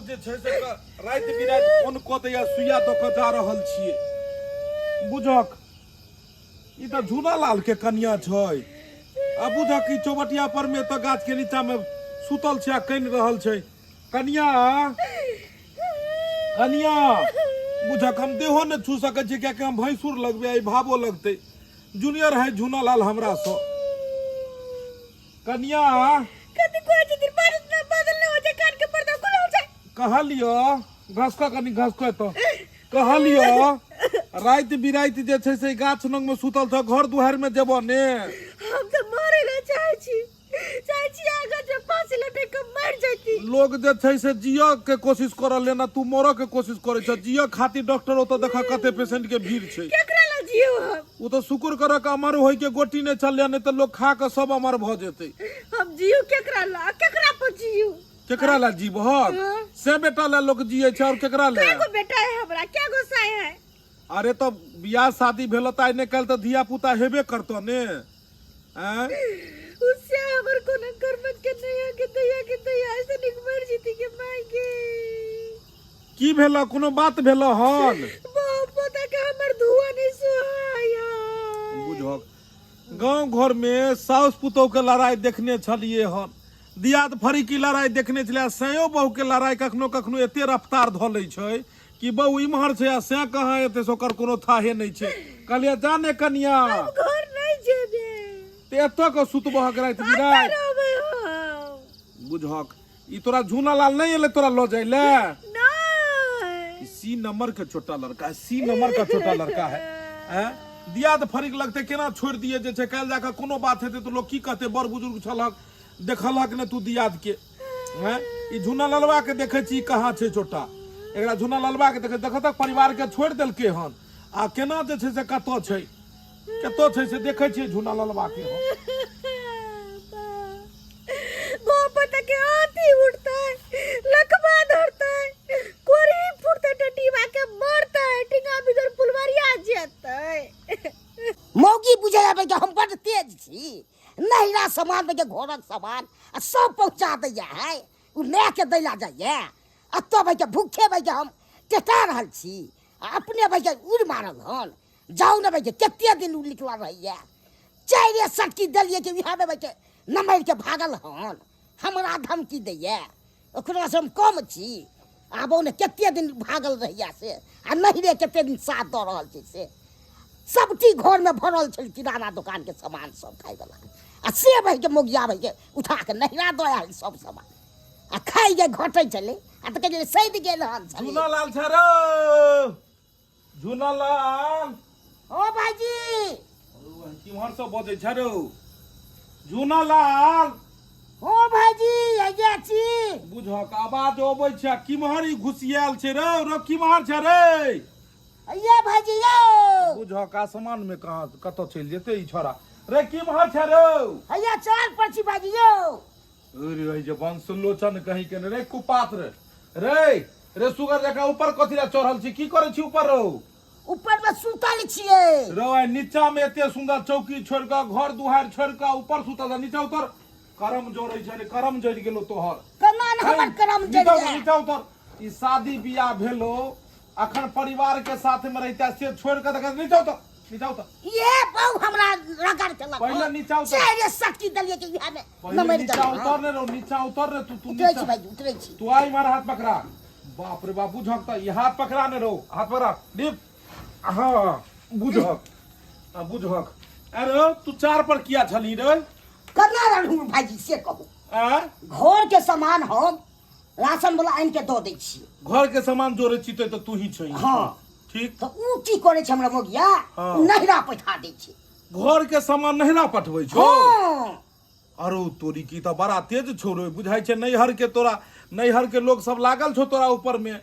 जे छै से राति बिराति फोन कऽ दैया सुइया दऽ कऽ जा रहल छियै बुझक ई तऽ झूलालाल के कनिया छै आ बुझक ई चौबटिया पर में तऽ गाछ के नीचा में सुतल छै आ कनि रहल छै कनिया कनिया बुझक हम देहो ने छू सकै छी कियाकि हम भैंसुर लगबे आई भावो लगते जूनियर है झूलालाल हमरा से कनिया कति को जे दिन बारिश ना बादल ने हो जाए कान के पर्दा खुला हो जाए कहलियो घसका कनी घसको तो कहलियो राति बिराति जे छै से गाछ नंग में सुतल छ घर दुआर में जेबो ने हम तो मरे ले चाहे छी आगे जे फांसी लटे के मर जाती लोग जे छै से जियो के कोशिश कर लेना तू मरो के कोशिश करे छ जियो खातिर डॉक्टर ओत देखा कते पेशेंट के भीड़ छै केकरा ला जियो हम वो तो शुक्र करे के अमर होय के गोटी ने चल नहीं तो लोग खा के सब अमर भ जेते हम जियो केकरा पर जियो केकरा ला जीव से बेटा ला लोग जिये छै और केकरा ला केगो बेटा है हमरा केगो साय है अरे तो बियाह शादी भेलो त आइ ने कल तो धिया पुता हेबे करतो ने हैं उससे हमर कोनो कर्मत के नया के दया ऐसे निक मर जीती के माई के की भेलो कोनो बात भेलो हन बाप पता के हमर धुआ नहीं सुहाया बुझो गांव घर में सास पुतोह के लड़ाई देखने छलिए हन दियाद फरी की लड़ाई देखने छलिए सयो बहू के लड़ाई कखनो कखनो एते रफ्तार ध लै छै कि बहू इम्हर छै आ से कहाँ एते सोकर कोनो थाहे नहीं छै कहलिए जाने कनिया घर नहीं जेबे ते एतो के सुतबह रात बिरात बुझक ई तोरा झूलालाल नहीं एले तोरा लो जाइले नहीं सी नंबर के छोटा लड़का है सी नंबर का छोटा लड़का है हैं दियाद फरीक लगते केना छोड़ दिए जे छै काल जाके कोनो बात हेते तो लोग की कहते बड़ बुजुर्ग छलक देखलक ने तू दियाद के हैं ई झूलालालवा के देखे छी कहां छै छोटा एकरा झूलालालवा के देखे देखत परिवार के छोड़ देलके हन आ केना जे छै से कतो छै से देखे छी झूलालालवा के पता के हाथी उठता है लकवा धरता है कोरी फुटता टटीवा के मरता है टिंगा बिदर फुलवारिया जेता है मौगी बुझे आबे के हम बड़ तेज छी नहिरा सामान के घोरक सामान सब पहुंचा दैया है उ ले के दैला जाइए अतो भाई के भूखे भाई के हम टेटा रहल छी अपने भाई के उड़ मारल हन जाऊ ने भाई के केते दिन उ निकला रहिए चाइरे सटकी दलिए के बिहार में भाई के नमर के भागल हन हमरा धमकी दैया ओकरा से हम कम छी आबो ने केते दिन भागल रहिया से आ नहिरे केते दिन साथ द रहल छी से सबटी घर में भरल छल किराना दुकान के सामान सब खाई वाला आ से भाई के मोगिया भाई के उठा के नहिरा दया सब सामान आ खाई के घटै चले आ त के सैद गेल हन झूलालाल छरो झूलालाल ओ भाईजी किमहर से बजे छरो झूलालाल ओ भाईजी आगे छी बुझक आवाज अबै छै किमहर ई घुसियाल छै रो किमहर छै रे अये भाईजी यो बुझक आसमान में कहां कतो चल जेते ई छोरा रे किमहर छै रो अये चाल पर छी भाईजी यो अरे जे बंसलोचन कहीं के रे कुपात्र रे सुगर जका ऊपर कथि ला चढ़ल छी की करे छी ऊपर रो ऊपर में सुतल छिए रो नीचा में एते सुंदर चौकी छोड़ के घर दुहार छोड़ के ऊपर सुतल नीचा उतर करम जोड़ै छै रे करम जड़ गेलो तोहर कना न हमर करम जड़ नीचा उतर ई शादी बियाह भेलो अखन परिवार के साथ में रहता से छोड़ के देख नीचा उतर ये बहु हमरा रगड़ चला पहले नीचा उतर चाइरे सटकी दलिए के बिहार में पहले नीचा उतर रे रो नीचा उतर रे तू उतरै छी भाईजी उतरै छी तू आई मार हाथ पकड़ा बाप रे बाप बुझक त ये हाथ पकड़ा ने रो हाथ पकड़ा दीप हां बुझक अरे तू चार पर किया छली रे कना रहू भाईजी से कहू आ घर के सामान हम राशन वाला आन के दो दै छी घर के सामान जोरे चिते तो तू ही छै हां ठीक तो उ की करे छै हमरा मोगिया नहिरा पठा दै छी घर के सामान नहिरा पठबै छौ हां अरे तोरी की तो बड़ा तेज छोरो बुझाई छै नैहर के तोरा नैहर के लोग सब लागल छौ तोरा ऊपर में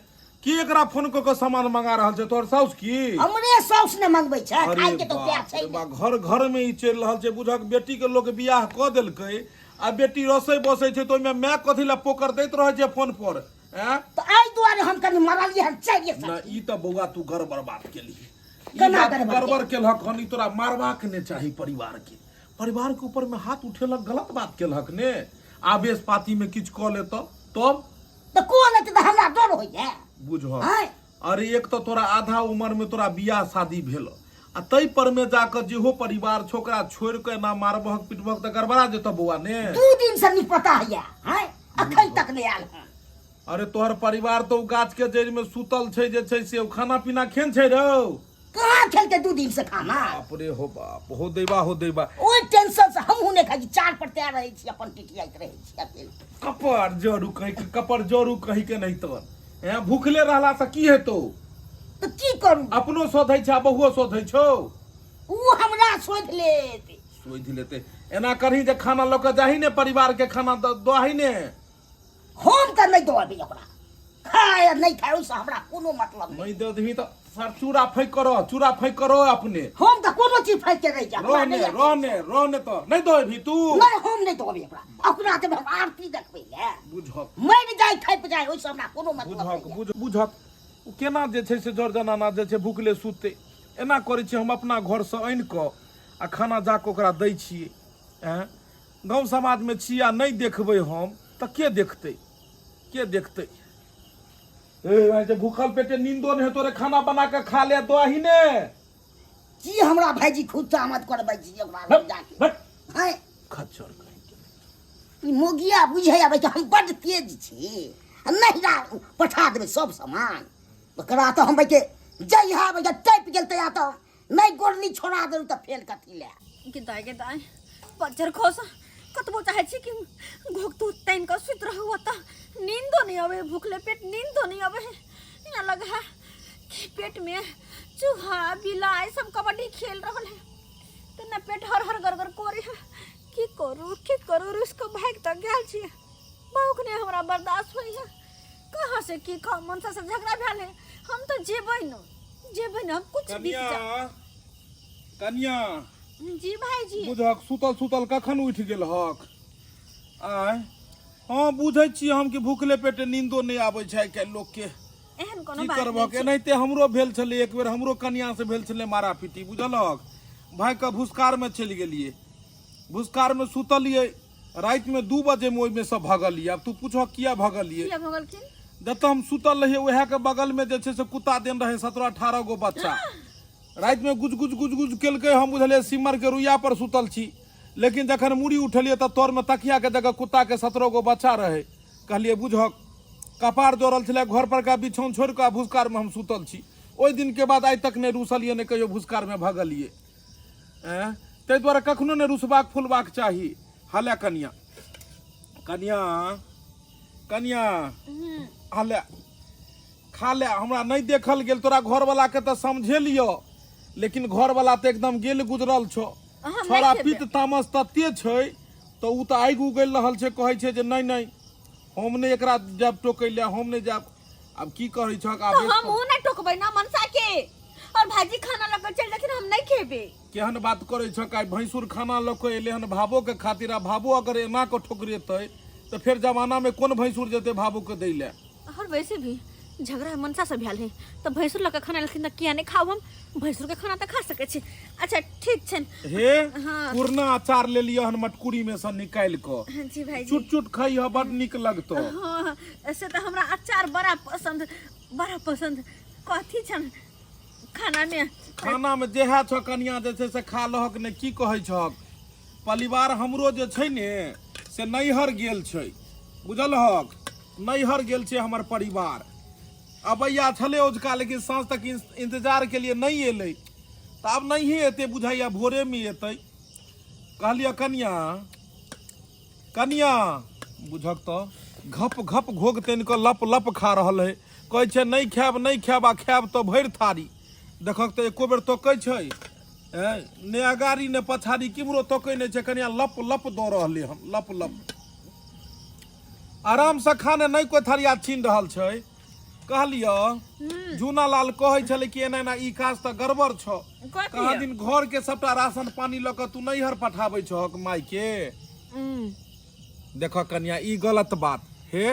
की एकरा फोन क के सामान मंगा रहल छै तोर साउस की हमरे साउस ने मंगबै छै खाइ के तो प्यार छै घर घर में ई चल रहल छै बुझक बेटी के लोग बियाह क देलकै आ बेटी रसोई बसै छै तो ओमे मैं कथि ला पोकर दैत रहै छै फोन पर हैं तो आई दुआरे हम कनी मरलिए हम चाहिए ना ई त बौआ तू गड़बड़ बात केली केना गड़बड़ केलहक हन ई तोरा मारबाक ने चाही परिवार के ऊपर में हाथ उठेलक गलत बात केलहक ने आवेश पाती में किछ क ले तब तो कौन है तो हमरा डर होइए बुझ हैं अरे एक तो तोरा आधा उम्र में तोरा बियाह शादी भेल आ तई पर में जाकर जेहो परिवार छोकरा छोड़ के ना मारबहक पिटबहक त गड़बड़ा जेतो बउआ ने 2 दिन से नहीं पता है हैं अखन तक नहीं आयल हैं अरे तोहर परिवार तो उ गाछ के जड़ में सुतल छै जे छै से खाना पीना खेन छै रौ कहाँ खेलते 2 दिन से खाना बाप रे हो बाप हो दैबा ओइ टेंशन से हमहू ने खाई 4 पर तैयार रहे छी अपन टिटियाइत रहे छी अकेले कपर जरू कहि के नहीं तो भूखले रहला से की हेतौ तो की करू अपनो सोधै छै बहुओ सोधै छौ उ हमरा सोध लेते एना करही जे खाना ल के जाही ने परिवार के खाना दही ने हम त नहीं दोबी ओकरा खाए नहीं खाए उससे हमरा कोनो मतलब नहीं दे दही तो सर चूरा फेंक करो अपने हम त कोनो चीज फेंक के रह जा रोने तो नहीं दो भी तू नहीं हम नहीं दोबी ओकरा के हम आरती देखबै ले बुझक मर जाय खाइ पे जाय ओइसे हमरा कोनो मतलब बुझक उ केना जे छै से जर जनाना जे छै भूखले सुते एना करै छी हम अपना घर से आनि क आ खाना जाके ओकरा दै छियै गाँव समाज में छी आ नहीं देखबै हम त के देखतै ए जे भूखल पेटे नींदो नहीं तोरे खाना बना के खा ले दही ने जी हमरा भाईजी खुद से मत करबै जी ओकरा लग जाके हैं खच्चर कहि ई मोगिया बुझै आबै त हम बड तेज छी नहीं पठा देबै सब सामान ओकरा तो हम के जइहा बजे टैप गेल तया तो नहीं गोरली छोड़ा देलु त फेल कथी ले के दाय बजर खोस कतबो चाहे छी कि घोक तू तैन का सुत रहू त नींदो नहीं आवे भूखले पेट नींदो नहीं आवे यहाँ लगा है कि पेट में चूहा बिलाई सब कबड्डी खेल रहल है तो ना पेट हर हर गरगर कोरी है की करू इसको भाग तक गेल छी बाउक ने हमरा बर्दाश्त होई है कहां से की मन से झगड़ा भेल है हम तो जेबै न हम कुछ भी कन्या जी भाईजी बुझक सुतल कखन उठ गेल हक आय हाँ बुझै छी हम कि भूखले पेटे नींदो नहीं आबै छै के लोग के एहन कोनो की बात करबक एनाहिते हमरो भेल छलै एक बेर हमरो कन्या से भेल छलै मारा पीटी बुझलक भाई का भूसकार में चलि गेलिए भूसकार में सुतलिए रात में 2 बजे में ओइ में सब भगलिए अब तू पूछो किया भगलिए जब हम सुतल रहिए वह के बगल में जे छै से कुत्ता देन रहे 17-18 गो बच्चा रात में गुज गुज केलकै हम बुझलिए सिमर के रुइया पर सुतल छी लेकिन जखन मुड़ी उठलिए त तोर में तकिया के जगह कुत्ता के 17 गो बच्चा रहे कहलिए बुझक कपार जोड़ल छले घर पर का बिछौन छोड़ के भूसकार में हम सुतल छी ओइ दिन के बाद आज तक ने रुसलिए ने कहियो भूसकार में भगलिए तै द्वारा कखनो ने रुसबाक फुलबाक चाही हाले कन्या हाले खा ले हमरा नहीं देखल गेल तोरा घर वाला के तो समझेलियो लेकिन घर वाला तो एकदम गेल गुजरल छो छोरा पित तामस तते छै तो उ तो आगि उगल रहल छै कहै छै जे नहीं हम ने एकरा जब टोकैले हम नहीं जाब अब की कहै छ आब तो हम उ नहीं टोकबै ना मनसा के और भाजी खाना लग चल लेकिन हम नहीं खेबे केहन बात करै छ का भैंसुर खाना ल के एले हन भाबो के खातिर आ भाबो अगर एना को ठोकरेतै तो फिर जमाना में कौन भैंसुर जेते भाबो के दैले और वैसे भी झगड़ा मनसा से भेल है तो भैंसुर लग खाना लेकिन किया नहीं खाओ हम भैंसुर के खाना तो खा सके छी अच्छा ठीक छन हे पूर्णा अचार ले लियो हन मटकुरी में से निकाल को जी भाई चुट खाई ह बड निक लगतो हां ऐसे तो हमरा अचार बड़ा पसंद कथी छन खाना में जेहा छ कन्या जे छै से खा लहक ने की कहै छक परिवार हमरो जे छै ने से नैहर गेल छै बुझलहक नैहर गेल छै हमर परिवार अबैया छले ओजका लेकिन सांझ तक इंतजार के लिए नहीं एले तो अब नहीं एते बुझाइया भोरे में एते कहलिए कन्या बुझक तो घप घोग तन के लप खा रहल है कहै छै नहीं खायब आ खायब तो भरि थारी देखक तो एको बेर तोकै छै ने अगाड़ी ने पछाड़ी किमरो तोकै नहीं छै कन्या लप दो रहले हम लप आराम से खाने नहीं कोई थरिया छीन रहल छै कहलियो जूना लाल कहै छले कि एना ई काज त गड़बड़ छ कहाँ दिन घर के सबटा राशन पानी ल के तू नैहर पठाबै छहक माई के देख कन्या ई गलत बात हे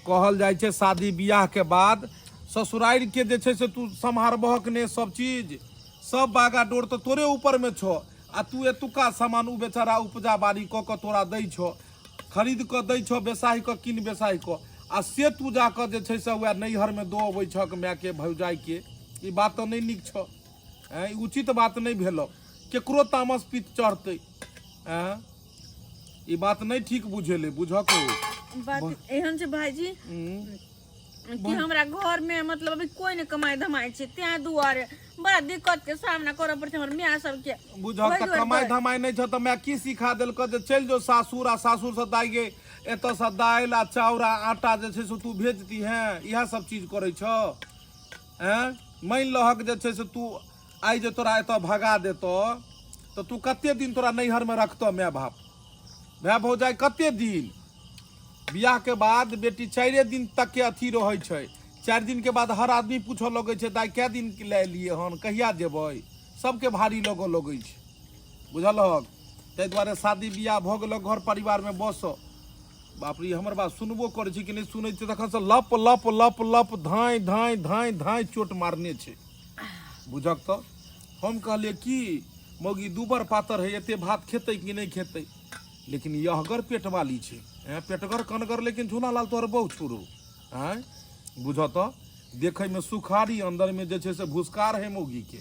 कहल जाय छै शादी बियाह के बाद ससुराल के जे छै से तू संभारबहक ने सब चीज सब बागा डोर तो तोरे ऊपर में छो आ तू एतुका सामान उ बेचारा उपजा बाड़ी क के तोरा दै छो खरीद के दै छो बेसाही के किन बेसाही को आ से तू जाकर जे छै से वएह नैहर में दो अबै छक माय के भौजाई के, ई बात तो नहीं निक छ। ई उचित बात नहीं भेलो। केकरो तामस पित चढ़ते, ई बात नहीं ठीक बुझेले, बुझक बात एहन छै भाईजी कि हमरा घर में मतलब अभी कोई ने कमाई धमाई छै, त्या दुआरे बड़ा दिक्कत के सामना करऽ पड़ै छै हमर मियां सबके। बुझक त कमाई धमाई नहीं छ त मैं की सिखा देल क जे चल जो सासुर, आ सासुर से दाई गे एत से दाल आ चाउर आ आटा जे छै से तू भेजती है, इहा सब चीज करे छ। मान लहक जे छै से तू आई जे तोरा एत भगा देतो तो तू कते दिन तोरा नैहर में रखतो माय बाप, भाय भौजाई कते दिन? बियाह के बाद बेटी 4 दिन तक के अथी रहे छै, 4 दिन के बाद हर आदमी पूछो लगे छै दाई कै दिन के ले लिए हन, कहिया जेबै, सबके भारी लगो लगे छै, बुझलहक। ताहि दुआरे शादी बियाह भ गेल, घर परिवार में बस। बाप रे हमर बात सुनबो करे छी कि नहीं सुनै छै, तखन से लप लप लप लप धाई धाई धाई धाई चोट मारने छै, बुझक। तो हम कहलिए कि मौगी दूबर पातर है, एते भात खेते कि नहीं खेते, लेकिन यहगर पेट वाली छै, पेटगर कनगर, लेकिन झूना लाल तोहर बहु छोड़ू, बुझ तो देखे में सुखारी, अंदर में जे छै से भूसकार है मौगी के,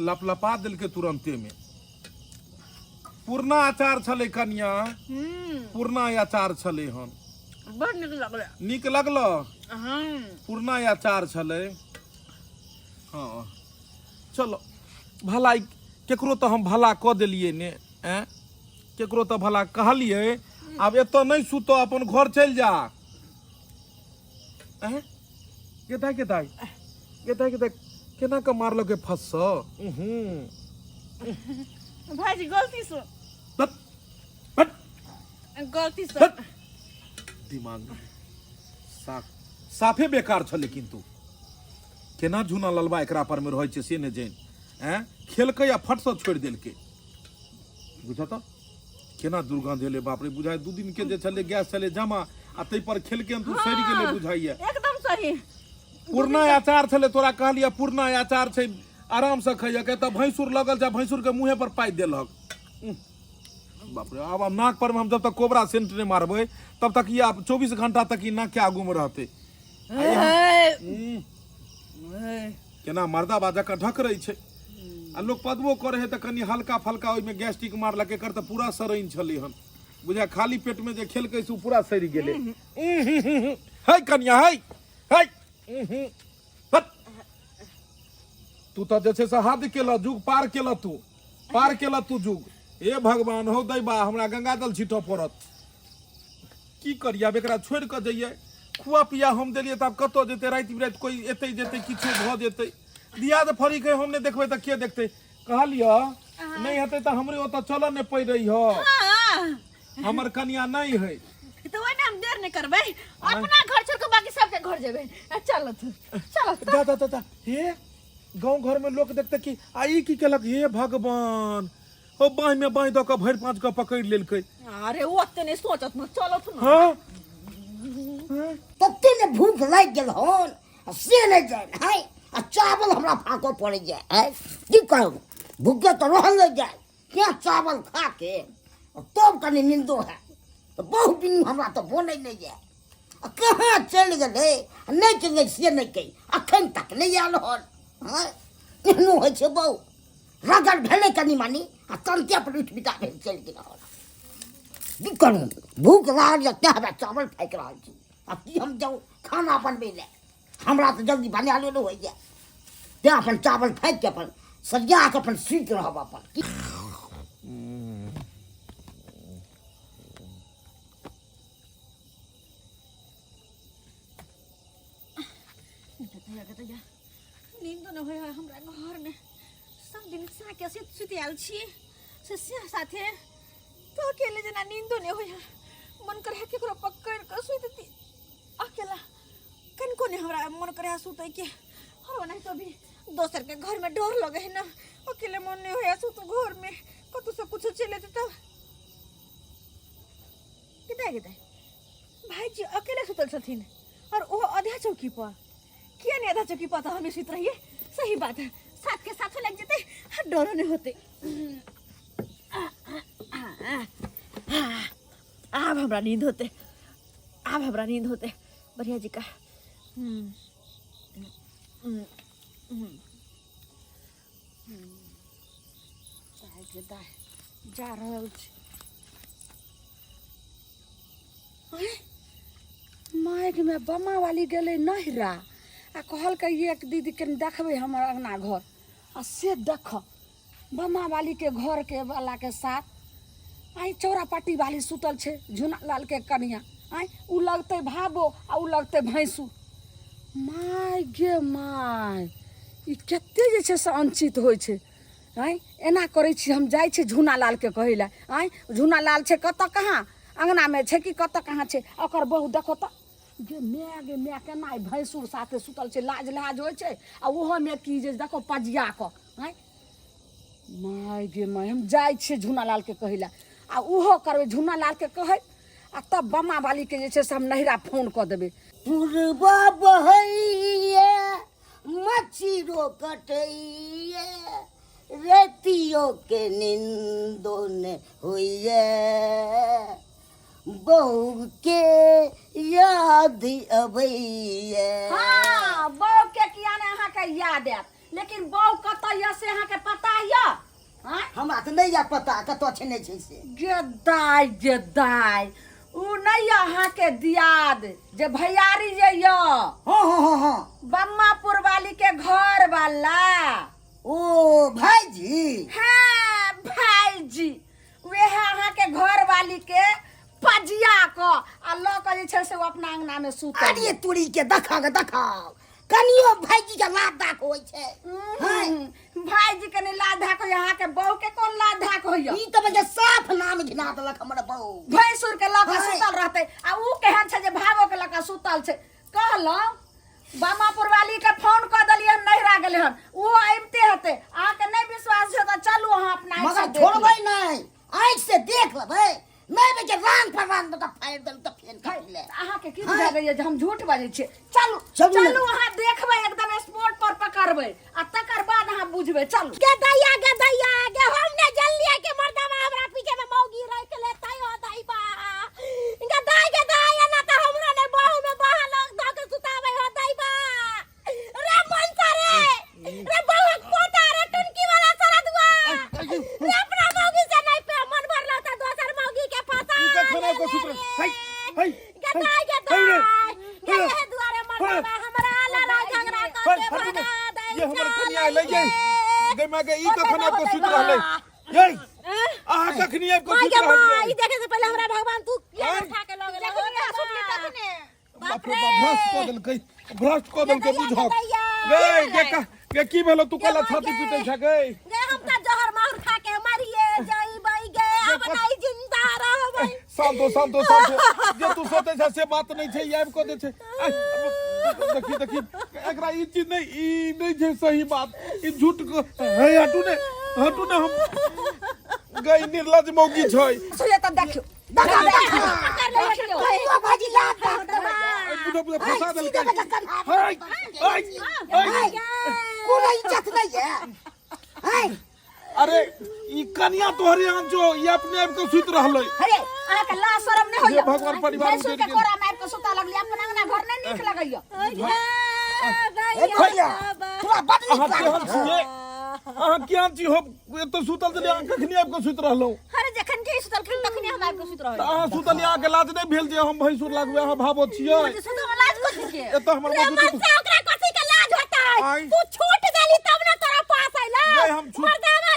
लपलपा दिल के तुरंते में। पूर्णा अचार छले कन्या, पूर्णा अचार छले हन, बड़ निक लगले, निक लगलो। पूर्णा अचार छले। हाँ चलो भलाई केकरो तो हम भला क देलिए ने, केकरो तो भला कहलिए। अब एत नहीं सुतो, अपन घर चल जा। गेदाई गेदाई गेदाई गेदाई केना के मारलो के फंस भाईजी गलती से, गलती से दिमाग साफे बेकार छ। लेकिन तू केना झूना ललबा एकरा पर में रहै छै से ने जान, खेलकै या फट से छोड़ देलकै, बुझा तो केना दुर्गंध एले, बाप रे। बुझाय 2 दिन के जे छले गैस छले जमा, आ तै पर खेलकै तू सड़ गेले, बुझाइया एकदम सही। पूर्णा अचार छले, तोरा कहलिया पूर्णा अचार छै, आराम से खइया के। त भैंसुर लगल जा, भैंसुर के मुंहे पर पाइ देलक, बाप रे। अब नाक पर में हम जब तक कोबरा सेंट नहीं मारबे तब तक ये 24 घंटा तक ये नाक के आगू में रहते। केना मर्दा बाजा का ढक रही छै, आ लोग पदबो करे है त कनी हल्का फल्का ओइ में गैस्ट्रिक मारला के कर त पूरा सरैन छले हन, बुझा खाली पेट में जे खेलकै से पूरा सरि गेले। है कन्या है तू तो जे छै से हद केला, जुग पार केला, तू पार केला तू जुग। हे भगवान हो दैबा, हमरा गंगा जल छिटो पड़त। की करिया एकरा छोड़ के जइए, खुआ पिया हम देलिए त अब कतो जेते, रात बिरात कोई एते जेते, किछो भ जेते, दियाद फरी के हम ने देखबे त के देखते। कहलिया नहीं हेते त हमरे ओत चल ने पड़ रही हो, हमर कन्या नहीं है तो वही ना हम देर नहीं करबे, अपना घर छोड़ के बाकी सबके घर जेबे। चलो तू चलो दा दा दा। हे गांव घर में लोग देखते कि आई की केलक, हे भगवान ओ बाह में बाह द के भर 5 के पकड़ लेलकै। अरे ओते नहीं सोचत न, चलो तू ना। हां तते ने भूख लाग गेल हन, से नहीं जाए है, आ चावल हमरा फाको पड़ जाए है, की कहब भूखे तो रहल नहीं जाए, क्या चावल खा के तब कनी नींदो है, तो बहुत दिन हमरा तो बोले नहीं जाए। कहाँ चल गए, नहीं चल से नहीं कही, अखन तक नहीं आल हन। एहनो होइ छै बहु, रगड़ भेले कनी मानी, आ तंते पर उठ बिता भेल चल गेल हन। की करूं, भूख लागल या हमरा चावल फेंक रहल छी, अब की हम जाऊं खाना बनबे ले, हमरा तो जल्दी बना ले हो जाए, ते अपन चावल फेंक के अपन सरिया के अपन सुत रहब अपन। नींद न होय हमरा घर में, सब दिन सा कैसे सुति आल छी से साथे, तो अकेले जना नींदो नहीं होय, मन करे है केकरो पकड़ के सुतती अकेला, कनको ने हमरा मन करे सुतै के, और नहीं तो भी दोसर के घर में डर लगे है ना, अकेले मन नहीं होय सुत घर में, कतो से कुछ चले तब किदा भाईजी अकेले सुतल छथिन, और वो आधा चौकी पर, किया नहीं आधा चौकी पर तो हमें सुत रहिए, सही बात है, साथ के साथ लग जाते, डरो नहीं होते। अब हमरा नींद होते, अब हमरा नींद होते, बढ़िया जी का जा रहल छी। माइक में बमा वाली गेले नहिरा आ कहल के एक दीदी के देखबे हमर अंगना घर आ से देख बमा वाली के घर के वाला के साथ आई चौरापाटी वाली सुतल छे झुना लाल के कनिया आई उ लगते भाबो आ उ लगते भैंसू। माय गे माय ई केते जे छे से अंचित होय छे। आई एना करे छी हम जाय छे झुना लाल के कहैला आई झुना लाल छे कत कहाँ अंगना में छे कि कत कहाँ छे ओकर बहु देखो त गे मैं केना भैंसुर साथे सुतल छे लाज लाज होय छे आ ओहो में की जे देखो पजिया क आई माय गे माय हम जाय छे झुना लाल के कहैला आ उहो करबे झुना लाल के कहे आ तब बमा वाली के जे छे से हम नहिरा फोन क देबे। पुरबा बहैया मछीरो कटैया रेतियो के निंदो ने होइए बहू के याद अबैया। हां बहू के किया ने अहाँ के याद आत लेकिन बहू कतय से अहाँ के पता य हां हमरा त नहीं या पता कतो छे नहीं छे से। गेदाई उ नहीं अहाँ के दियाद जे भैयारी जे य हां बम्मापुर वाली के घर वाला ओ भाईजी। हाँ भाईजी वे अहाँ के घर वाली के पजिया को आ लो के जे छे से वो अपना अंगना में सुतल। अरे तुड़ी के देखाओ कनियो भाईजी के लाद दाख होय छे। भाईजी के ने लाद धाक यहाँ के बहू के कौन लाद धाक होइयो ई त बजे साफ नाम घिना देलक हमर बहू भैंसुर के लका सुतल रहते आ उ केहन छे जे भावो के लका सुतल छे। कहलो बामापुर वाली के फोन क दलिए नहिरा गेले हन वो आइबते हते आ के नहीं विश्वास है त चलू अहाँ अपना आँख से मगर छोड़बै नहीं आँख से देख लेबै मैं बेचे रान पर रान तो फाड़ दल त फेन खाइ ले। अहाँ के की बुझा गइए जे हम झूठ बाजै छी। चलू चलू। चलू अहाँ देखबै एकदम स्पॉट पर पकड़बै आ तकर बाद अहाँ बुझबै। चलू के दैया के हमने जल्दी के मर्दावा हमरा पीछे में मौगी रह के लेतै हो दाई बा के दाई ना त हमरा ने बहू में बहा लग द के सुताबै हो दाई बा रे मनसा रे बहू पोता रे टुनकी वाला सरदुआ रे अपना मौगी से नहीं पे मन भरला त दोसर मौगी के फसा ई के खाना को सुतर हाय के दाई के दुआरे मर्दावा हमरा लड़ाई झगड़ा कर के भगा दाई ये हमर कनिया ले गई गई मैं के ई कखन आपको सुत रहले ये आहा कखनी आपको सुत रहले ई देखे से पहले हमरा भगवान तू ये उठा के लगे हो ना सुतली तखने बाप रे बाप भ्रष्ट को दल के बुझो गई देखा के की भेलो तू कला छाती पीटे छ गई गे हम त जहर मार खा के मरिए जाई बाई गे अब नहीं जिंदा रहबै। शांतो जे तू सोचे छ से बात नहीं छै याब को दे छै देखी एकरा ई चीज नहीं छै सही बात ई झूठ को है हटू ने हम गई निर्लज मौगी छै सुले त देखियो देखियो तो भाजी लात बुढ़ा फंसा दल के हाय कोई इज्जत नहीं है। अरे ई कन्या तोहरे आन जो ये अपने आप को सुत रहलै। अरे अहाँ के ला शरम नहीं होइयो भगवान परिवार में भैंसुर के कोरा मार के सुता लगली अपन अंगना घर नहीं नीक लगइयो। भैया तोरा बड अहाँ नीक केहन लागल छिए अहाँ केहन छी हो तो सुतल जले आंख कखनी आपको सुत रहलौ। अरे जखन के सुतल खिन तखनी हम आबि के सुत रहल अहाँ सुतल आंख के लाज नहीं भेल जे हम भैंसुर लागबे अहाँ भाबो छिए सुतल लाज कथि के ए तो हमर मौजूद ओकरा कथि के लाज होतै आई। तू छूट गेली तब ना तोरा पास आइला गई हम छूट मर्दावा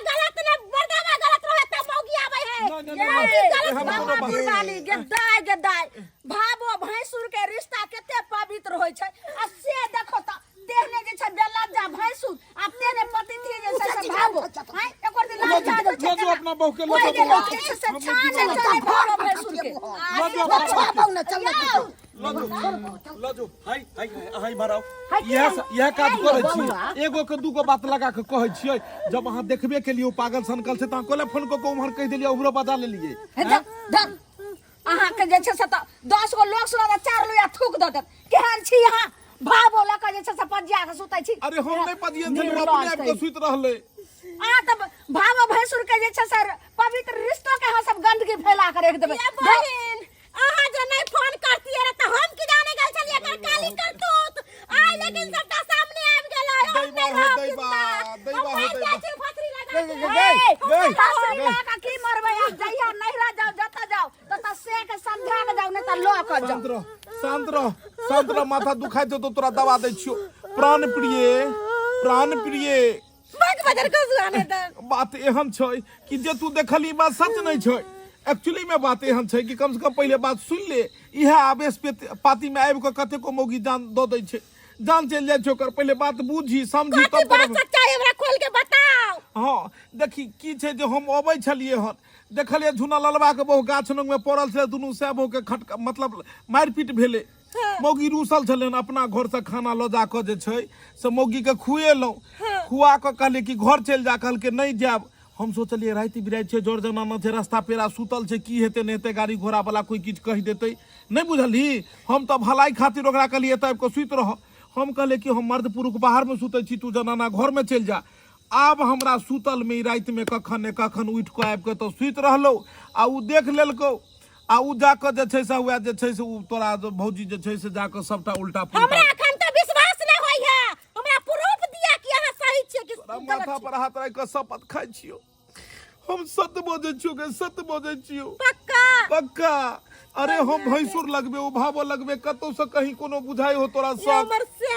गलत रहे त मौगी आबै है नहीं बामापुर वाली गेदाय भाबो भैंसुर के रिश्ता केते पवित्र होय छै आ से देखो त देहने जे छै बेलज्जा भैंसुर आ तेने पति थी जे छै से भाबो हैं एकर दिन लाज छै जो अपना बहू के ओइ जे लोग लतो छै से छाने छै भाबो भैंसुर के छोड़बौ ना चल लजो हाय भराओ यह काज करे छी एगो के दूगो बात लगा के कहै छियै जब अहाँ देखबे के लिए पागल सनकल से त कोले फोन को उम्हर कह देलिए उम्हरो बता लेलिए धर अहाँ के जे छै से त 10 गो लोग सुना 4 लोया थूक द देत केहन छी अहाँ भाबो लका जे छै से पजिया के सुतै छी। अरे हम नहीं पजियन से अपने आप को सुत रहले आ तब भाबो भैंसुर के जे छै से पवित्र रिश्तो के अहाँ सब गंदगी फैला के रख देबै। बहिन आहा जो नहीं फोन करती है तो हम की जाने गल चलिए कर काली कर तू आई लेकिन सबका सामने आ गेलो दैबा हो फसरी लगा का की मरबे जइया नहीं रह जाओ जता जाओ तो से के समझा के जाओ नहीं तो लो कर जाओ शांत रह माथा दुखाई तो तोरा दवा दै छियो प्राण प्रिय बजर को सुनाने दे बात एहन छै कि जे तू देखली बात सच नहीं छै एक्चुअली में बात एहन छै कि कम से कम पहले बात सुन ले इहा आवेश पे पाती में आबि के कते को मौगी जान दो दै छै जान चल जाय छै ओकर पहले बात बुझी समझी तब बात सच्चाई हमरा खोल के बताओ हां देखी की छै जे हम अबै छलिए हन देखलिए झुना ललवा के बहु गाछ लंग में पड़ल छले दुनू सेबो के खटका मतलब मारपीट भेले मौगी रूसल छले अपना घर से खाना लो जा के जे छै से मौगी के खुएलौ खुआ के कहले कि घर चल जा कहल के नहीं जाब हम सोचलिए राति बिराति छै जोर जमाना छै रास्ता पेरा सुतल छै की हेते नहीं हेते गाड़ी घोड़ा वाला कोई किछ कह देते नहीं बुझली हम तो भलाई खातिर ओकरा कहलिए तब को सुत रह हम कहले कि हम मर्द पुरुष बाहर में सुते छी तू जनाना घर में चल जा आब हमरा सुतल में राति में कखन ने कखन उठ के आबि के तो सुत रहलो आ उ देख लेलको आ उ जाके जे छै से हुआ जे छै से उ तोरा भौजी जे छै से जाके सबटा उल्टा पुल्टा हमरा अखन तो विश्वास नहीं होय है हमरा प्रूफ दिया कि अहाँ सही छियै कि माथा पर हाथ राख के शपथ खाइ छियो हम सत्य बोझे छियो पक्का अरे हम भैंसुर लगबे ओ भावो लगबे कतो से कहीं कोनो बुझाई हो तोरा सब से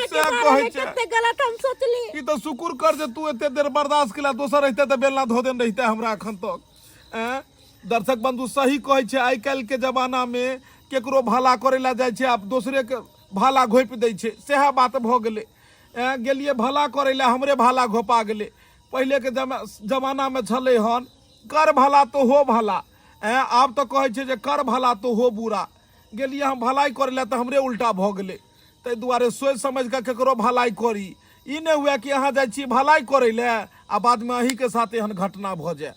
कहै छै कते गलत हम सोचली ई तो शुक्र कर जे तू एते देर बर्दाश्त केला दोसर रहते त बेलना धो देन रहते हमरा अखन तक दर्शक बंधु सही कहै छै आइ काल्हि के जमाना में केकरो भला करे ला जाय छै आब दोसरे के भाला घोप दै छै सेहा बात भ गेलै गेलिए भला करे ला हमरे भाला घोपा गेलै पहले के जमाना में छले हन कर भला तो हो भला आब तो कहै छै जे कर भला तो हो बुरा गेलिए हम भलाई करे ला तो हमरे उल्टा भ गेलै ताहि दुआरे सोच समझ के केकरो भलाई करी ई नहीं हुए कि अहाँ जाइ छी भलाई करे ला आ बाद में अही के साथ एहन घटना भ जाए